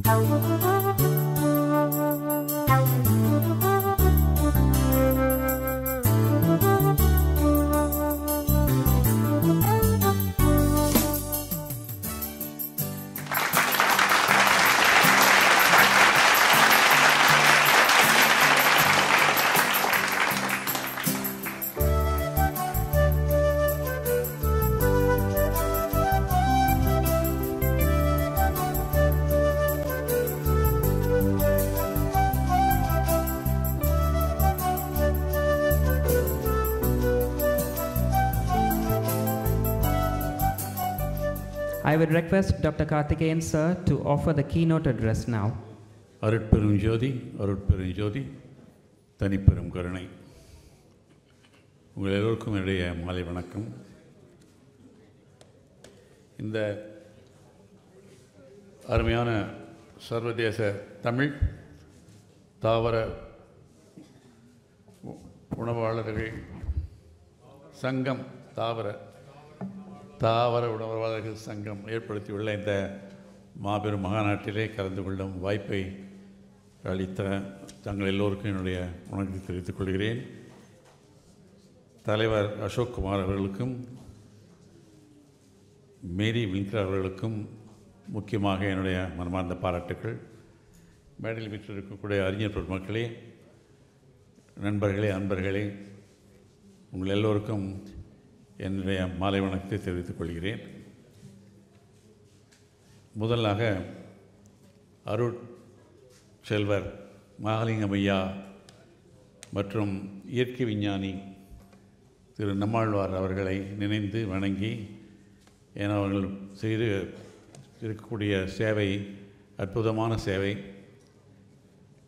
I would request Dr. Karthikeyan sir to offer the keynote address now. அருட்பெரும் ஜோதி, அருட்பெரும் ஜோதி, தனிப்பெரும் கருணை. உங்கள் எல்லோருக்கும் என்னுடைய மாலை வணக்கம். இந்த அருமையான சர்வதேச தமிழ் தாவர உணவாளர்கள் சங்கம் தாவர உணவாளர்கள் சங்கம் ஏற்படுத்தியுள்ள இந்த மாபெரும் மகாநாட்டிலே கலந்து கொள்ளும் வாய்ப்பை அளித்த தங்கள் எல்லோருக்கும் என்னுடைய வணக்கத்தை தெரிவித்துக் கொள்கிறேன். தலைவர் அசோக் குமார் அவர்களுக்கும் மேரி வின்கர் அவர்களுக்கும் முக்கியமாக என்னுடைய மனமார்ந்த பாராட்டுக்கள். மேடையில் வீற்றிருக்கக்கூடிய அறிஞர் பெருமக்களே, நண்பர்களே, அன்பர்களே, உங்கள் எல்லோருக்கும் என்னுடைய மாலை வணக்கத்தை தெரிவித்துக் கொள்கிறேன். முதலாக அருட்செல்வர் மகாலிங்கம் ஐயா மற்றும் இயற்கை விஞ்ஞானி திரு நம்மாழ்வார் அவர்களை நினைந்து வணங்கி, ஏன்னா அவர்கள் செய்து இருக்கக்கூடிய சேவை அற்புதமான சேவை.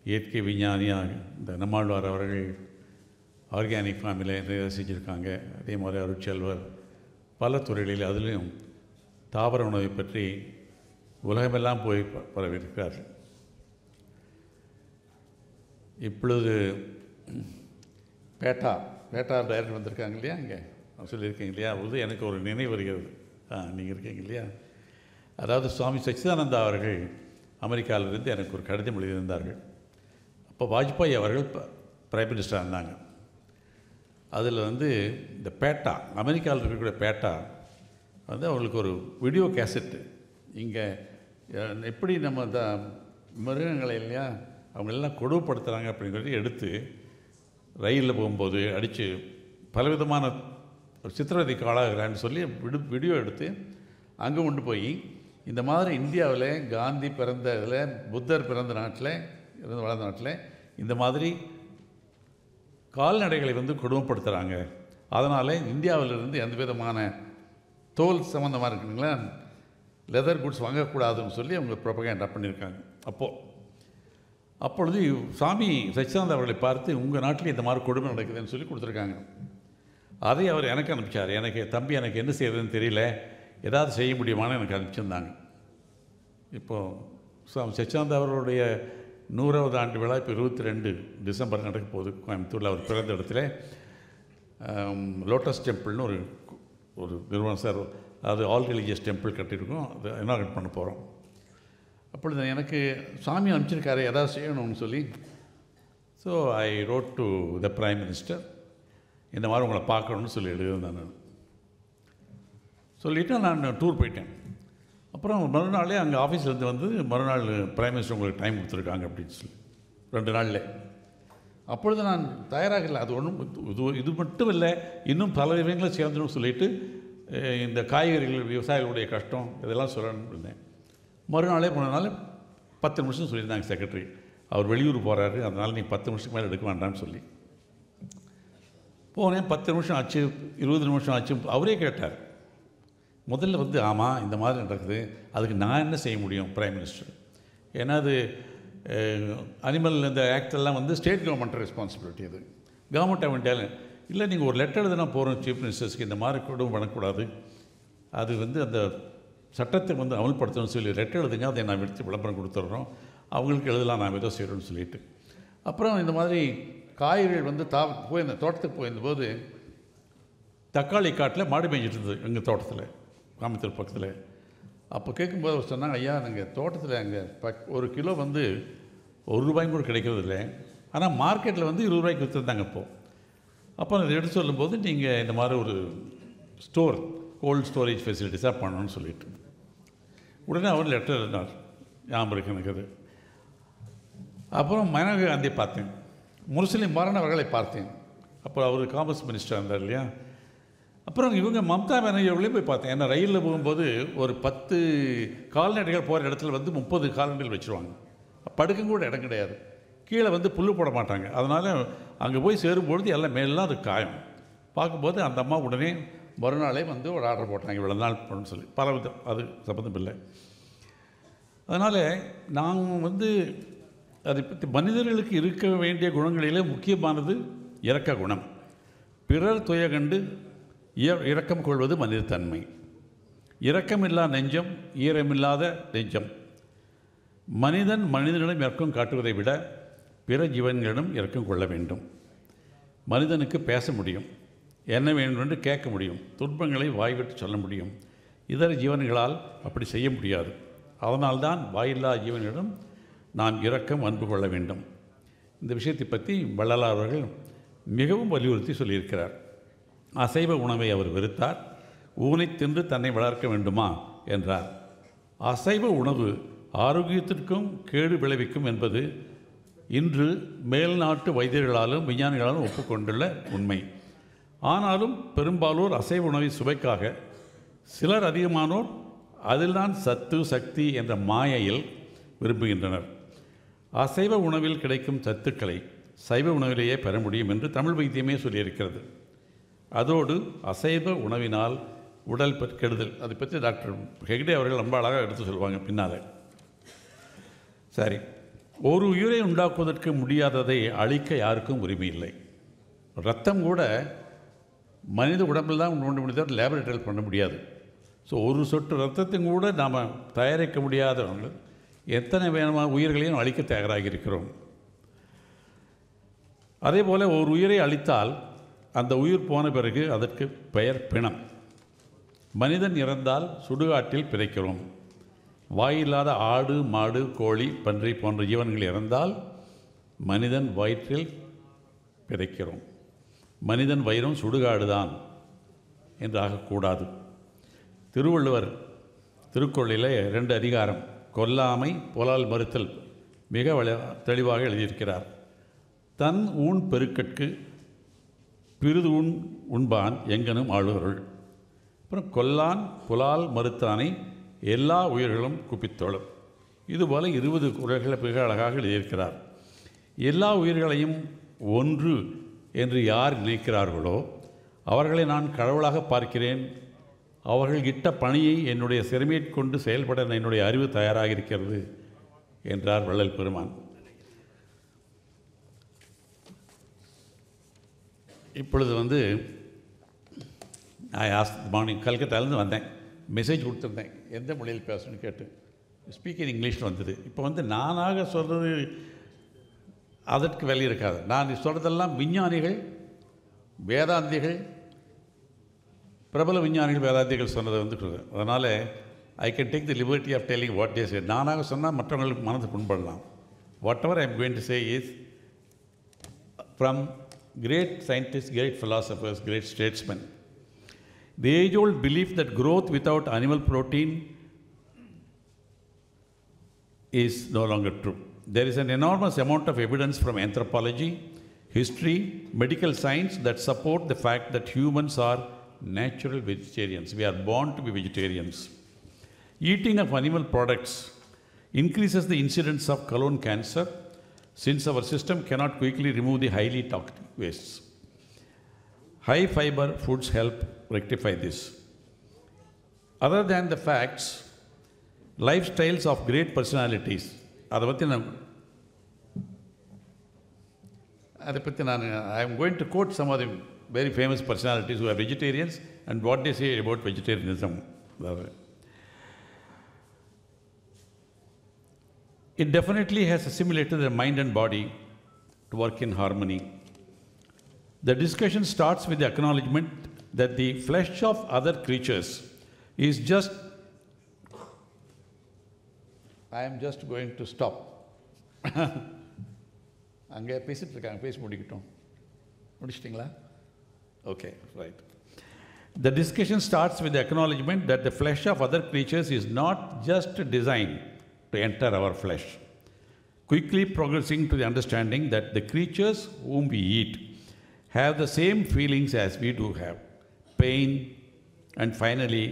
இயற்கை விஞ்ஞானியாக இந்த நம்மாழ்வார் அவர்கள் ஆர்கானிக் ஃபார்மில் நிறைய செஞ்சுருக்காங்க. அதே மாதிரி அருட்செல்வர் பல துறைகளில் அதிலும் தாவர உணவை பற்றி உலகமெல்லாம் போய் பரவியிருக்கிறார்கள். இப்பொழுது பேட்டா டைரக்டர் வந்திருக்காங்க இல்லையா, இங்கே சொல்லியிருக்கீங்க இல்லையா, அது எனக்கு ஒரு நினைவு வருகிறது. நீங்கள் இருக்கீங்க இல்லையா. அதாவது சுவாமி சச்சிதானந்தா அவர்கள் அமெரிக்காவிலிருந்து எனக்கு ஒரு கடிதம் எழுதியிருந்தார்கள். அப்போ வாஜ்பாய் அவர்கள் பிரைம் மினிஸ்டராக இருந்தாங்க. அதில் இந்த பேட்டா, அமெரிக்காவில் இருக்கக்கூடிய பேட்டா அவங்களுக்கு ஒரு வீடியோ கேசட்டு, இங்கே எப்படி நம்ம இந்த மிருகங்களை இல்லையா அவங்களெல்லாம் கொடுமைப்படுத்துகிறாங்க அப்படிங்கிறது எடுத்து ரயிலில் போகும்போது அடித்து பலவிதமான சித்திரவதைக்கு ஆளாகிறான்னு சொல்லி வீடியோ எடுத்து அங்கே கொண்டு போய் இந்த மாதிரி இந்தியாவில் காந்தி பிறந்த இதில், புத்தர் பிறந்த நாட்டில், வளர்ந்த நாட்டில் இந்த மாதிரி கால்நடைகளை கொடுமைப்படுத்துகிறாங்க. அதனால் இந்தியாவிலிருந்து எந்த விதமான தோல் சம்மந்தமாக இருக்குங்களா லெதர் குட்ஸ் வாங்கக்கூடாதுன்னு சொல்லி அவங்க ப்ரொபகேண்டா பண்ணியிருக்காங்க. அப்பொழுது சாமி சச்சிதானந்தா அவர்களை பார்த்து, உங்கள் நாட்டில் இந்த மாதிரி கொடுமை நடக்குதுன்னு சொல்லி கொடுத்துருக்காங்க. அதை அவர் எனக்கு அனுப்பிச்சார். தம்பி எனக்கு என்ன செய்யறதுன்னு தெரியல, ஏதாவது செய்ய முடியுமான்னு எனக்கு அனுப்பிச்சிருந்தாங்க. இப்போது சுவாமி சச்சிதானந்தா அவர்களுடைய 100வது ஆண்டு விழா இப்போ 22 டிசம்பர் நடக்க போகுது. கோயம்புத்தூரில் அவர் பிறந்த இடத்துல லோட்டஸ் டெம்பிள்னு ஒரு நிறுவனம் சார், அது ஆல் ரிலீஜியஸ் டெம்பிள் கட்டியிருக்கோம். அதை இனாக்ரேட் பண்ண போகிறோம். அப்பொழுது எனக்கு சாமி அனுப்பிச்சிருக்காரு ஏதாவது செய்யணும்னு சொல்லி. So I wrote to the prime minister, இந்த மாதிரி உங்களை பார்க்கணுன்னு சொல்லி எழுதியிருந்தேன். நான் சொல்லிவிட்டு நான் டூர் போயிட்டேன். அப்புறம் மறுநாளே அங்கே ஆஃபீஸ்லேருந்து மறுநாள் பிரைம் மினிஸ்டர் உங்களுக்கு டைம் கொடுத்துருக்காங்க அப்படின்னு சொல்லி 2 நாளில். அப்பொழுது நான் தயாராக இல்லை. அது ஒன்றும் இது மட்டும் இல்லை, இன்னும் பல விஷயங்களை சேர்ந்துடும் சொல்லிவிட்டு இந்த காய்கறிகள் விவசாயிகளுடைய கஷ்டம் இதெல்லாம் சொல்லணும்னு இருந்தேன். மறுநாளே 10 நிமிஷம் சொல்லியிருந்தாங்க செக்ரட்டரி, அவர் வெளியூர் போகிறாரு, அதனால் நீ 10 நிமிஷத்துக்கு மேலே எடுக்க வேண்டாம்னு சொல்லி போனேன். 10 நிமிஷம் ஆச்சு, 20 நிமிஷம் ஆச்சு. அவரே கேட்டார். முதல்ல ஆமாம் இந்த மாதிரி நடக்குது, அதுக்கு நான் என்ன செய்ய முடியும் பிரைம் மினிஸ்டர், ஏன்னா அது அனிமல் இந்த ஆக்டெல்லாம் ஸ்டேட் கவர்மெண்ட் ரெஸ்பான்சிபிலிட்டி. அது கவர்மெண்ட் அவன்ட்டால் இல்லை, நீங்கள் ஒரு லெட்டர் எழுதுனா போகிறோம் சீஃப் மினிஸ்டர்ஸ்க்கு, இந்த மாதிரி கூட பண்ணக்கூடாது, அது அந்த சட்டத்தை அமல்படுத்தணும்னு சொல்லி லெட்டர் எழுதுங்க, அதை நான் எடுத்து விளம்பரம் கொடுத்துட்றோம், அவங்களுக்கு எழுதலாம், நான் ஏதோ செய்கிறோன்னு சொல்லிட்டு. அப்புறம் இந்த மாதிரி காய்கறிகள் தோட்டத்துக்கு போயிருந்தபோது தக்காளி காட்டில் மாடு மேய்ஞ்சிட்டு இருந்தது எங்கள் தோட்டத்தில், கோயம்புத்தூர் பக்கத்தில். அப்போ கேட்கும்போது அவர் சொன்னாங்க, ஐயா நாங்கள் தோட்டத்தில் அங்கே ஒரு கிலோ வந்து ₹1 கூட கிடைக்கிறது இல்லை, ஆனால் மார்க்கெட்டில் வந்து ₹20 விற்றுருந்தாங்க அப்போ அதை எடுத்து சொல்லும்போது நீங்கள் இந்த மாதிரி ஒரு ஸ்டோர் கோல்டு ஸ்டோரேஜ் ஃபெசிலிட்டிஸாக பண்ணணும்னு சொல்லிட்டு உடனே அவர் லெட்டர் எழுதினார். ஞாபகம் இருக்கு எனக்கு அது. அப்புறம் மனோகர் காந்தியை பார்த்தேன், முரசொலி மாறன் அவர்களை பார்த்தேன். அப்புறம் அவர் காமர்ஸ் மினிஸ்டர் இருந்தார் இல்லையா. அப்புறம் இவங்க மம்தா பானர்ஜி அவர்களையும் போய் பார்த்தேன். ஏன்னா ரயிலில் போகும்போது ஒரு 10 கால்நடைகள் போகிற இடத்துல வந்து 30 கால்நடைகள் வச்சுருவாங்க. படுக்க கூட இடம் கிடையாது, கீழே வந்து புல் போட மாட்டாங்க. அதனால் அங்கே போய் சேரும்பொழுது எல்லாம் மேலாம் அது காயம். பார்க்கும்போது அந்த அம்மா உடனே மறுநாளே வந்து ஒரு ஆர்டர் போட்டாங்க, இவ்வளோ நாள் போகணும்னு சொல்லி. பல விதம் அது சம்மந்தம் இல்லை. அதனால் நான் வந்து அதை பற்றி மனிதர்களுக்கு இருக்க வேண்டிய குணங்களிலே முக்கியமானது இரக்க குணம். பிறர் துய கண்டு இரக்கம் கொள்வது மனிதத்தன்மை. இரக்கமில்லா நெஞ்சம் ஈரமில்லாத நெஞ்சம். மனிதன் மனிதனிடம் இரக்கம் காட்டுவதை விட பிற ஜீவன்களிடம் இரக்கம் கொள்ள வேண்டும். மனிதனுக்கு பேச முடியும், என்ன வேண்டும் என்று கேட்க முடியும், துன்பங்களை வாய்விட்டு சொல்ல முடியும். இதர ஜீவன்களால் அப்படி செய்ய முடியாது. அதனால்தான் வாயில்லா ஜீவன்களிடம் நாம் இரக்கம் அன்பு கொள்ள வேண்டும். இந்த விஷயத்தை பற்றி வள்ளலார் அவர்கள் மிகவும் வலியுறுத்தி சொல்லியிருக்கிறார். அசைவ உணவை அவர் வெறுத்தார். ஊனை தின்று தன்னை வளர்க்க வேண்டுமா என்றார். அசைவ உணவு ஆரோக்கியத்திற்கும் கேடு விளைவிக்கும் என்பது இன்று மேல்நாட்டு வைத்தியர்களாலும் விஞ்ஞானிகளாலும் ஒப்புக்கொண்டுள்ள உண்மை. ஆனாலும் பெரும்பாலோர் அசைவ உணவை சுவைக்காக, சிலர் அதிகமானோர் அதில்தான் சத்து சக்தி என்ற மாயையில் விரும்புகின்றனர். அசைவ உணவில் கிடைக்கும் சத்துக்களை சைவ உணவிலேயே பெற முடியும் என்று தமிழ் வைத்தியமே சொல்லியிருக்கிறது. அதோடு அசைவ உணவினால் உடல் கெடுதல், அதை பற்றி டாக்டர் ஹெக்டே அவர்கள் ரொம்ப அழகாக எடுத்து சொல்லுவாங்க பின்னால். சரி, ஒரு உயிரை உண்டாக்குவதற்கு முடியாததை அழிக்க யாருக்கும் உரிமை இல்லை. ரத்தம் கூட மனித உடம்பில் தான் உண்டு முடியாது, லேபரேட்டரியில் பண்ண முடியாது. ஸோ ஒரு சொட்டு ரத்தத்தையும் கூட நாம் தயாரிக்க முடியாதவங்க எத்தனை வேணுமான உயிர்களையும் அழிக்க தயாராகி இருக்கிறோம். அதே போல் ஒரு உயிரை அழித்தால் அந்த உயிர் போன பிறகு அதற்கு பெயர் பிணம். மனிதன் இறந்தால் சுடுகாட்டில் பிதைக்கிறோம். வாயில்லாத ஆடு மாடு கோழி பன்றி போன்ற ஜீவன்கள் இறந்தால் மனிதன் வயிற்றில் பிதைக்கிறோம். மனிதன் வயிறும் சுடுகாடு தான் என்று ஆகக்கூடாது. திருவள்ளுவர் திருக்குறளிலே 2 அதிகாரம் கொல்லாமை புலால் மறுத்தல் மிக தெளிவாக எழுதியிருக்கிறார். தன் ஊன் பெருக்கற்கு பிறிது உண்பான் எங்கனும் ஆளுவருள். அப்புறம் கொல்லான் புலால் மறுத்தானை எல்லா உயிர்களும் குப்பித்தோளும். இதுபோல் 20 குறள்களை மிக அழகாக எழுதியிருக்கிறார். எல்லா உயிர்களையும் ஒன்று என்று யார் நினைக்கிறார்களோ அவர்களை நான் கடவுளாக பார்க்கிறேன். அவர்கள் இட்ட பணியை என்னுடைய சிறமையை கொண்டு செயல்பட என்னுடைய அறிவு தயாராக இருக்கிறது என்றார் வள்ளல் பெருமான். இப்பொழுது வந்து மார்னிங் கல்கத்தாலேருந்து வந்தேன், மெசேஜ் கொடுத்துருந்தேன் எந்த மொழியில் பேசணும்னு கேட்டு. ஸ்பீக்கிங் இங்கிலீஷில் வந்தது. இப்போ வந்து நானாக சொல்கிறது அதற்கு வேலை இருக்காது. நான் சொல்கிறதெல்லாம் விஞ்ஞானிகள் வேதாந்திகள் பிரபல விஞ்ஞானிகள் வேதாந்திகள் சொன்னதை வந்து. அதனால் I can take the liberty of telling what they say. நானாக சொன்னால் மற்றவங்களுக்கு மனது புண்படலாம். Whatever I am going to say is from great scientists, great philosophers, great statesmen. The age-old belief that growth without animal protein is no longer true. There is an enormous amount of evidence from anthropology, history, medical science that support the fact that humans are natural vegetarians. We are born to be vegetarians. Eating of animal products increases the incidence of colon cancer, since our system cannot quickly remove the highly toxic wastes. High fiber foods help rectify this. Other than the facts, lifestyles of great personalities, I am going to quote some of the very famous personalities who are vegetarians and what they say about vegetarianism. It definitely has assimilated the mind and body to work in harmony. The discussion starts with the acknowledgement that the flesh of other creatures is just I am just going to stop. அங்கே பேசிட்டு இருக்காங்க, பேசி முடிக்கட்டும். முடிச்சிட்டிங்களா? Okay, right. The discussion starts with the acknowledgement that the flesh of other creatures is not just designed to enter our flesh, quickly progressing to the understanding that the creatures whom we eat have the same feelings as we do have, pain, and finally,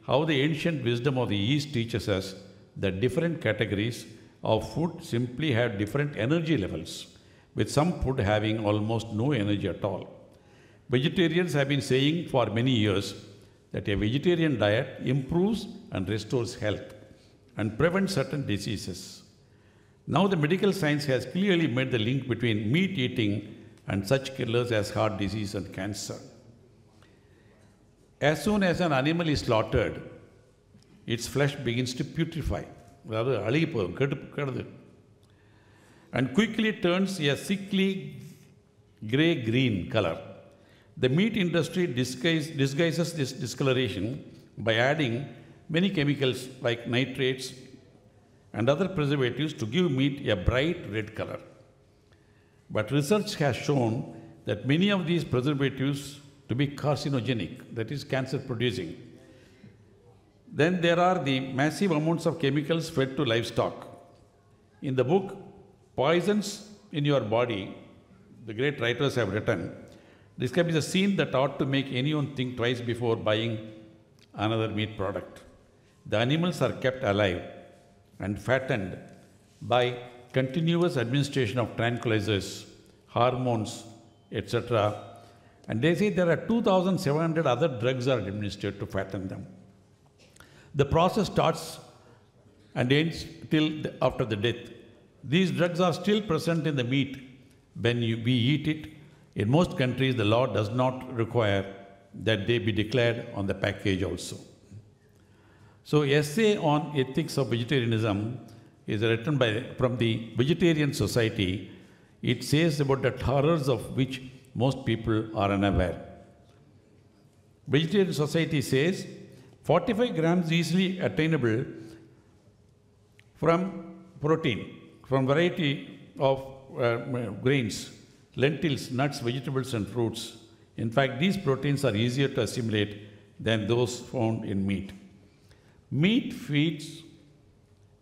how the ancient wisdom of the East teaches us that different categories of food simply have different energy levels, with some food having almost no energy at all. Vegetarians have been saying for many years that a vegetarian diet improves and restores health and prevents certain diseases. Now the medical science has clearly made the link between meat eating and such killers as heart disease and cancer. As soon as an animal is slaughtered, its flesh begins to putrefy, and quickly turns a sickly grey-green color. The meat industry disguises this discoloration by adding many chemicals like nitrates and other preservatives to give meat a bright red color. But research has shown that many of these preservatives to be carcinogenic, that is cancer-producing. Then there are the massive amounts of chemicals fed to livestock. In the book, Poisons in Your Body, the great writers have written, this can be the scene that ought to make anyone think twice before buying another meat product. The animals are kept alive and fattened by continuous administration of tranquilizers, hormones, etc. And they say there are 2,700 other drugs are administered to fatten them. The process starts and ends till after the death. These drugs are still present in the meat when we eat it. In most countries, the law does not require that they be declared on the package also. So, essay on ethics of vegetarianism is written from the Vegetarian Society. It says about the horrors of which most people are unaware. Vegetarian Society says 45 grams easily attainable from protein, from variety of grains, lentils, nuts, vegetables and fruits. In fact, these proteins are easier to assimilate than those found in meat. Meat feeds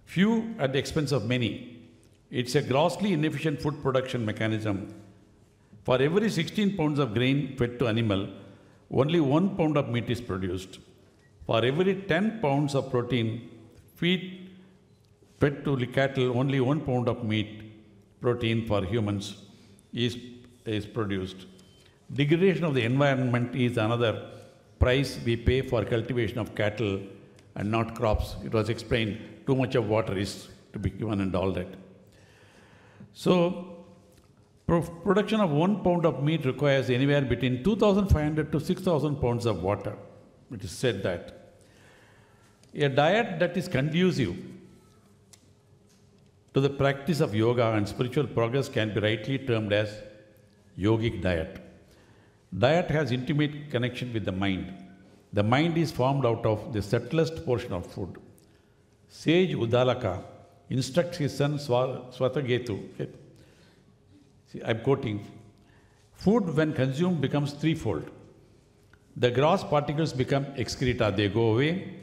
few at the expense of many. It's a grossly inefficient food production mechanism. For every 16 pounds of grain fed to animal, only 1 pound of meat is produced. For every 10 pounds of protein fed to cattle, only 1 pound of meat protein for humans is produced. Degradation of the environment is another price we pay for cultivation of cattle and not crops. It was explained, too much of water is to be given and all that. So, production of 1 pound of meat requires anywhere between 2,500 to 6,000 pounds of water. It is said that a diet that is conducive to the practice of yoga and spiritual progress can be rightly termed as yogic diet. Diet has intimate connection with the mind. The mind is formed out of the subtlest portion of food. Sage Udalaka instructs his son Swatagetu. I'm quoting. Food when consumed becomes threefold. The gross particles become excreta, they go away.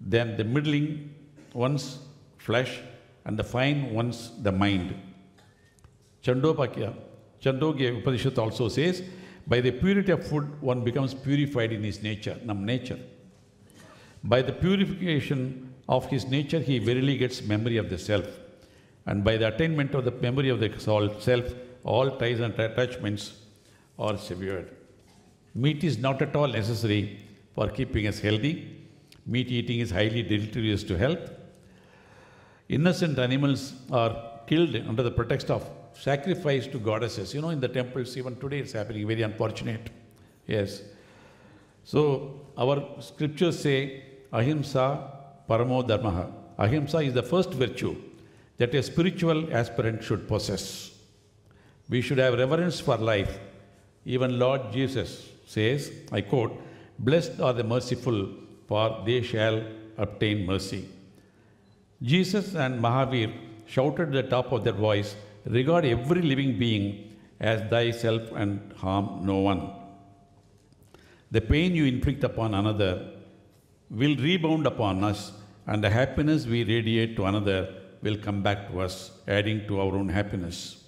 Then the middling ones, flesh, and the fine ones, the mind. Chandogya Upanishad also says, by the purity of food, one becomes purified in his nature, nature. By the purification of his nature, he verily gets memory of the self. And by the attainment of the memory of the self, all ties and attachments are severed. Meat is not at all necessary for keeping us healthy. Meat eating is highly deleterious to health. Innocent animals are killed under the pretext of sacrifice to goddesses. You know, in the temples, even today it's happening, very unfortunate. Yes. So, our scriptures say, Ahimsa Paramo Dharmaha. Ahimsa is the first virtue that a spiritual aspirant should possess. We should have reverence for life. Even Lord Jesus says, I quote, blessed are the merciful, for they shall obtain mercy. Jesus and Mahavir shouted at the top of their voice, regard every living being as thyself and harm no one. The pain you inflict upon another will rebound upon us, and the happiness we radiate to another will come back to us, adding to our own happiness.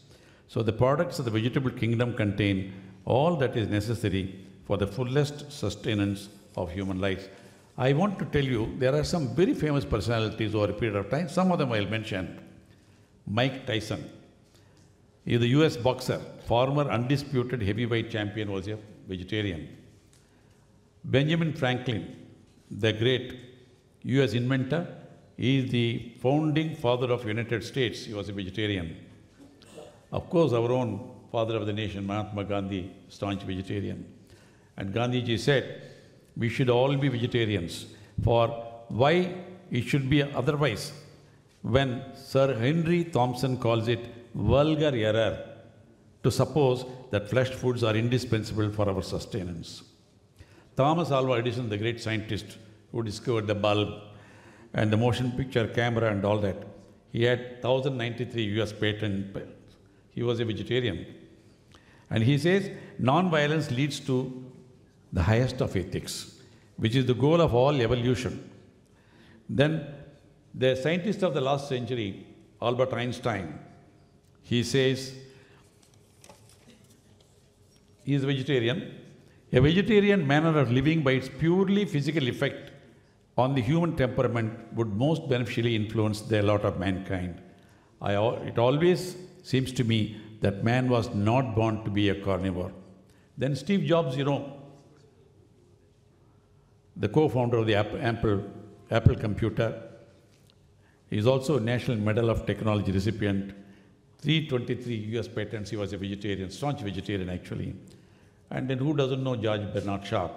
So the products of the vegetable kingdom contain all that is necessary for the fullest sustenance of human life. I want to tell you, there are some very famous personalities over a period of time. Some of them I'll mention. Mike Tyson. He is a US boxer, former undisputed heavyweight champion, was a vegetarian. Benjamin Franklin, the great US inventor, he is the founding father of United States. He was a vegetarian. Of course, our own father of the nation, Mahatma Gandhi, staunch vegetarian. And Gandhiji said, we should all be vegetarians. For why it should be otherwise when Sir Henry Thompson calls it vulgar error to suppose that flesh foods are indispensable for our sustenance. Thomas Alva Edison, the great scientist who discovered the bulb and the motion picture camera and all that, he had 1093 US patents. He was a vegetarian. And he says, non-violence leads to the highest of ethics, which is the goal of all evolution. Then the scientist of the last century, Albert Einstein, he says, he is a vegetarian. A vegetarian manner of living by its purely physical effect on the human temperament would most beneficially influence the lot of mankind. It always seems to me that man was not born to be a carnivore. Then Steve Jobs, the co-founder of the Apple computer, he is also a National Medal of Technology recipient. 323 US patents, he was a vegetarian, staunch vegetarian actually. And then who doesn't know George Bernard Shaw?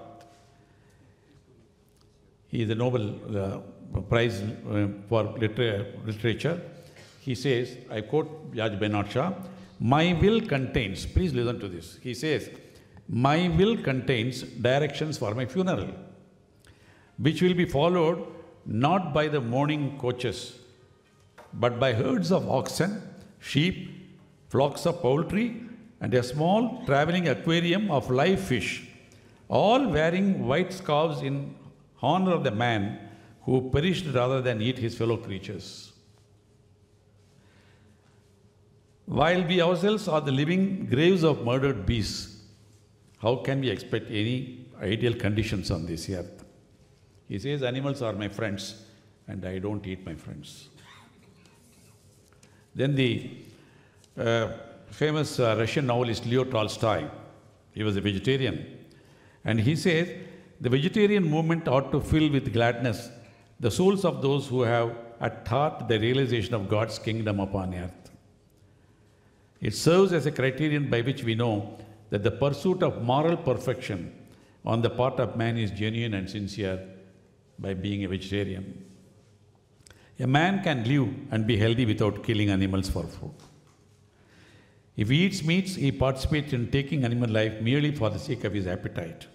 He is a Nobel Prize for literature. He says, I quote George Bernard Shaw, my will contains, please listen to this. He says, my will contains directions for my funeral, which will be followed not by the mourning coaches, but by herds of oxen, sheep, flocks of poultry, and a small traveling aquarium of live fish, all wearing white scarves in honor of the man who perished rather than eat his fellow creatures. While we ourselves are the living graves of murdered beasts, how can we expect any ideal conditions on this earth? He says, animals are my friends, and I don't eat my friends. Then the famous Russian novelist Leo Tolstoy, he was a vegetarian. And he says, the vegetarian movement ought to fill with gladness the souls of those who have at heart the realization of God's kingdom upon earth. It serves as a criterion by which we know that the pursuit of moral perfection on the part of man is genuine and sincere by being a vegetarian. A man can live and be healthy without killing animals for food. If he eats meats, he participates in taking animal life merely for the sake of his appetite.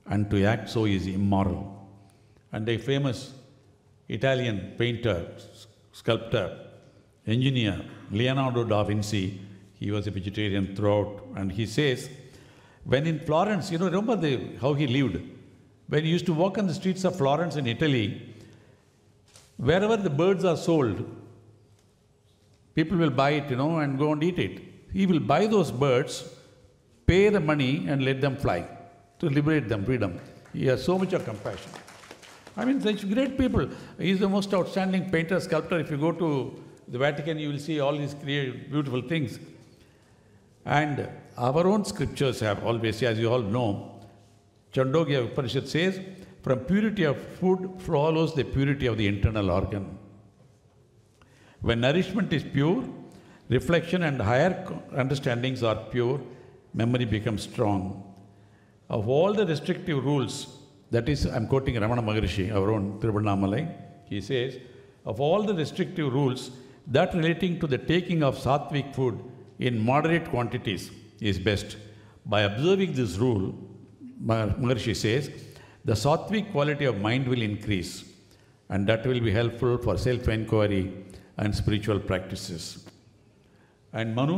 And to act so is immoral. And a famous Italian painter, sculptor, engineer, Leonardo da Vinci, he was a vegetarian throughout. And he says, when in Florence, remember how he lived? When he used to walk on the streets of Florence in Italy, wherever the birds are sold, people will buy it, and go and eat it. He will buy those birds, pay the money, and let them fly to liberate them, freedom. He has so much of compassion. I mean, such great people. He is the most outstanding painter, sculptor. If you go to the Vatican, you will see all these beautiful things. And our own scriptures have always, as you all know, Chandogya Upanishad says, from purity of food follows the purity of the internal organ. When nourishment is pure, reflection and higher understandings are pure, memory becomes strong. Of all the restrictive rules, that is, I'm quoting Ramana Maharishi, our own Tiruvannamalai, he says, of all the restrictive rules, that relating to the taking of sattvic food in moderate quantities is best. By observing this rule, Maharishi says, the sattvic quality of mind will increase, and that will be helpful for self-inquiry and spiritual practices. And Manu,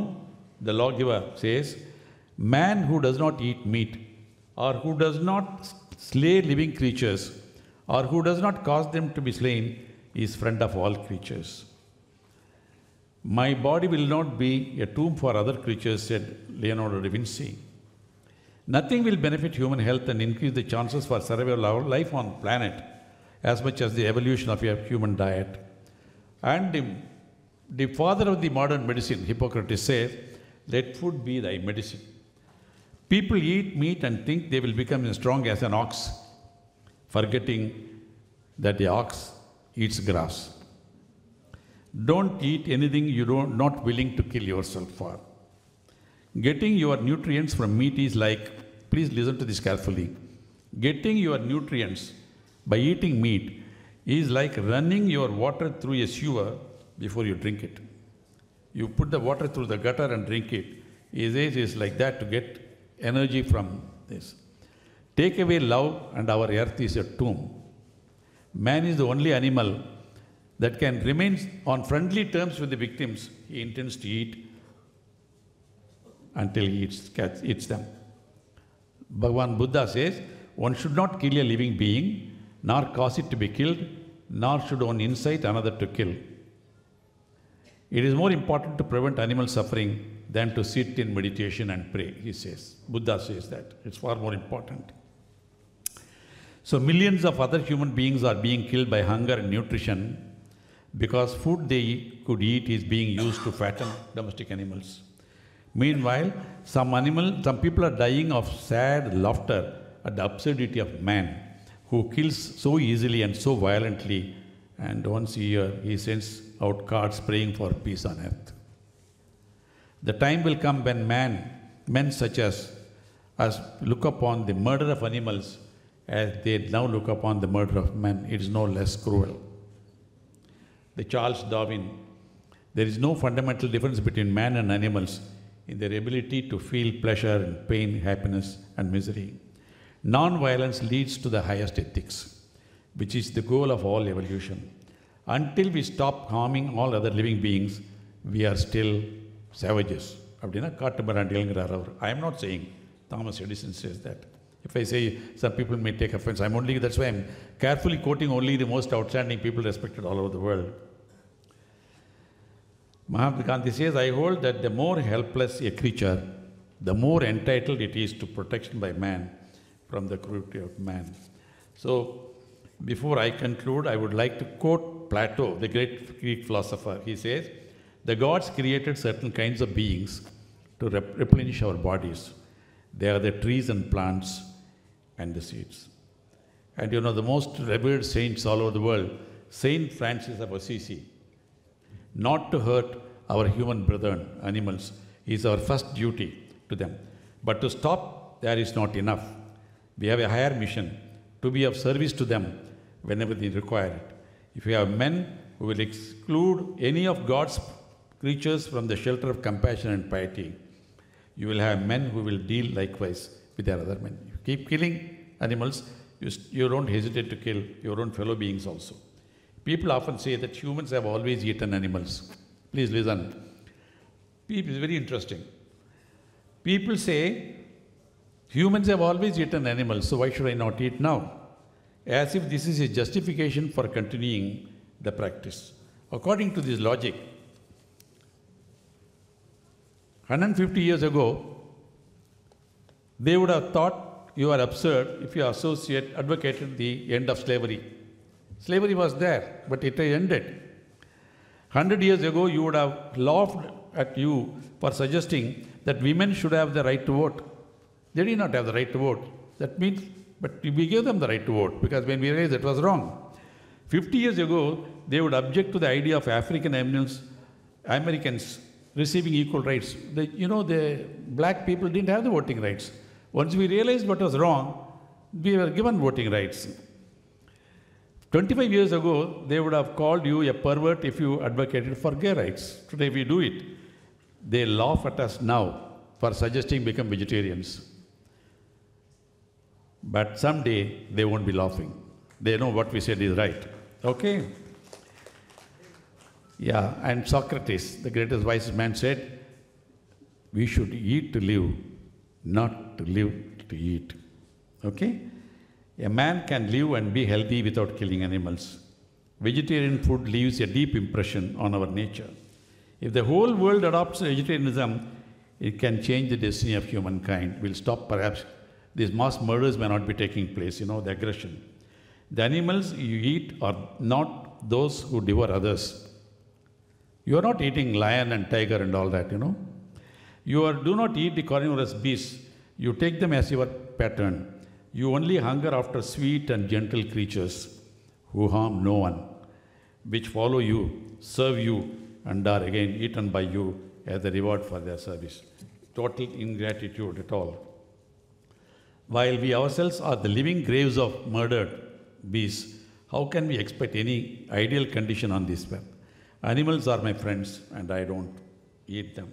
the lawgiver, says, man who does not eat meat, or who does not slay living creatures, or who does not cause them to be slain, is friend of all creatures. My body will not be a tomb for other creatures, said Leonardo da Vinci. Nothing will benefit human health and increase the chances for survival of life on planet as much as the evolution of a human diet. And the father of the modern medicine, Hippocrates, says, let food be thy medicine. People eat meat and think they will become as strong as an ox, forgetting that the ox eats grass. Don't eat anything you are not willing to kill yourself for. Getting your nutrients from meat is like, please listen to this carefully, getting your nutrients by eating meat is like running your water through a sewer before you drink it. You put the water through the gutter and drink it. It is like that to get energy from this. Take away love and our earth is a tomb. Man is the only animal that can remain on friendly terms with the victims he intends to eat until he eats them. Bhagavan Buddha says, one should not kill a living being, nor cause it to be killed, nor should one incite another to kill. It is more important to prevent animal suffering than to sit in meditation and pray, he says. Buddha says that. It's far more important. So millions of other human beings are being killed by hunger and nutrition because food they could eat is being used to fatten domestic animals. Meanwhile, some people are dying of sad laughter at the absurdity of man who kills so easily and so violently, and once a year he sends out cards praying for peace on earth. The time will come when men such as us look upon the murder of animals as they now look upon the murder of men. It is no less cruel. The Charles Darwin, there is no fundamental difference between man and animals in their ability to feel pleasure and pain, happiness and misery. Non-violence leads to the highest ethics, which is the goal of all evolution. Until we stop harming all other living beings, we are still savages. I am not saying, Thomas Edison says that. If I say, some people may take offense. That's why I'm carefully quoting only the most outstanding people respected all over the world. Mahatma Gandhi says, I hold that the more helpless a creature, the more entitled it is to protection by man from the cruelty of man. So, before I conclude, I would like to quote Plato, the great Greek philosopher. He says, the gods created certain kinds of beings to replenish our bodies. They are the trees and plants and the seeds. And you know, the most revered saints all over the world, Saint Francis of Assisi, not to hurt our human brethren, animals, is our first duty to them. But to stop there is not enough. We have a higher mission to be of service to them whenever they require it. If we have men who will exclude any of God's creatures from the shelter of compassion and piety, you will have men who will deal likewise with their other men. You keep killing animals, you don't hesitate to kill your own fellow beings also. People often say that humans have always eaten animals. Please listen. It's very interesting. People say, humans have always eaten animals, so why should I not eat now? As if this is a justification for continuing the practice. According to this logic, 150 years ago, they would have thought you are absurd if you advocated the end of slavery. Slavery was there, but it ended. 100 years ago, you would have laughed at you for suggesting that women should have the right to vote. They did not have the right to vote. That means, but we gave them the right to vote because when we realized it was wrong. 50 years ago, they would object to the idea of African Americans receiving equal rights. The black people didn't have the voting rights. Once we realized what was wrong, we were given voting rights. 25 years ago, they would have called you a pervert if you advocated for gay rights. Today we do it. They laugh at us now for suggesting become vegetarians. But someday they won't be laughing. They know what we said is right. Okay? Yeah, and Socrates, the greatest wise man, said, we should eat to live, not to live to eat. Okay? A man can live and be healthy without killing animals. Vegetarian food leaves a deep impression on our nature. If the whole world adopts vegetarianism, it can change the destiny of humankind. We'll stop perhaps. These mass murders may not be taking place, the aggression. The animals you eat are not those who devour others. You are not eating lion and tiger and all that, do not eat the carnivorous beasts. You take them as your pattern. You only hunger after sweet and gentle creatures who harm no one, which follow you, serve you, and are again eaten by you as a reward for their service. Total ingratitude at all. While we ourselves are the living graves of murdered beasts, how can we expect any ideal condition on this web? Animals are my friends, and I don't eat them.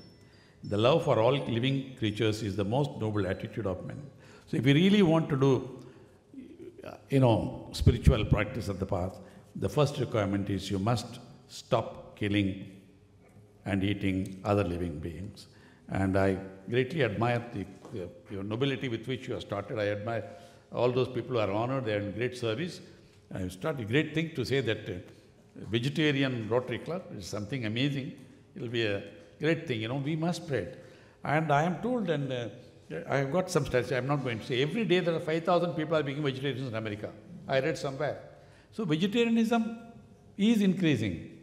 The love for all living creatures is the most noble attitude of men. So if we really want to do, spiritual practice of the path, the first requirement is you must stop killing and eating other living beings. And I greatly admire your nobility with which you have started. I admire all those people who are honored, they are in great service. I started a great thing to say that vegetarian Rotary Club is something amazing. It will be a great thing, we must spread. And I am told, and I have got some stats, I am not going to say, every day there are 5,000 people are becoming vegetarians in America. I read somewhere. So vegetarianism is increasing.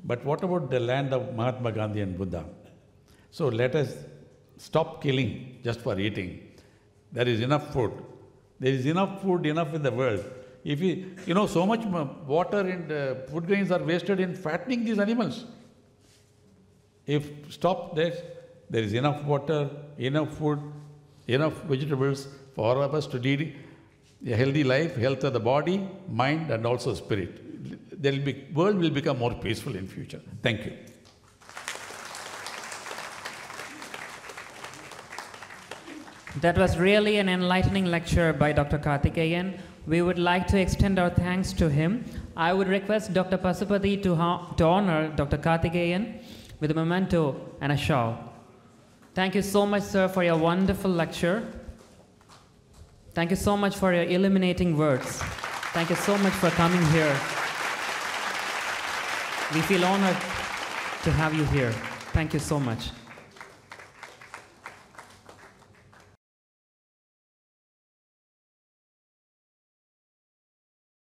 But what about the land of Mahatma Gandhi and Buddha? So let us stop killing just for eating. There is enough food. There is enough food, enough in the world. If so much water and food grains are wasted in fattening these animals. If stop this, there is enough water, enough food, enough vegetables for all of us to lead a healthy life, health of the body, mind, and also spirit. World will become more peaceful in future. Thank you. That was really an enlightening lecture by Dr. Karthikeyan. We would like to extend our thanks to him. I would request Dr. Pasupati to honor Dr. Karthikeyan with a memento and a shawl. Thank you so much, sir, for your wonderful lecture. Thank you so much for your illuminating words. Thank you so much for coming here. We feel honored to have you here. Thank you so much.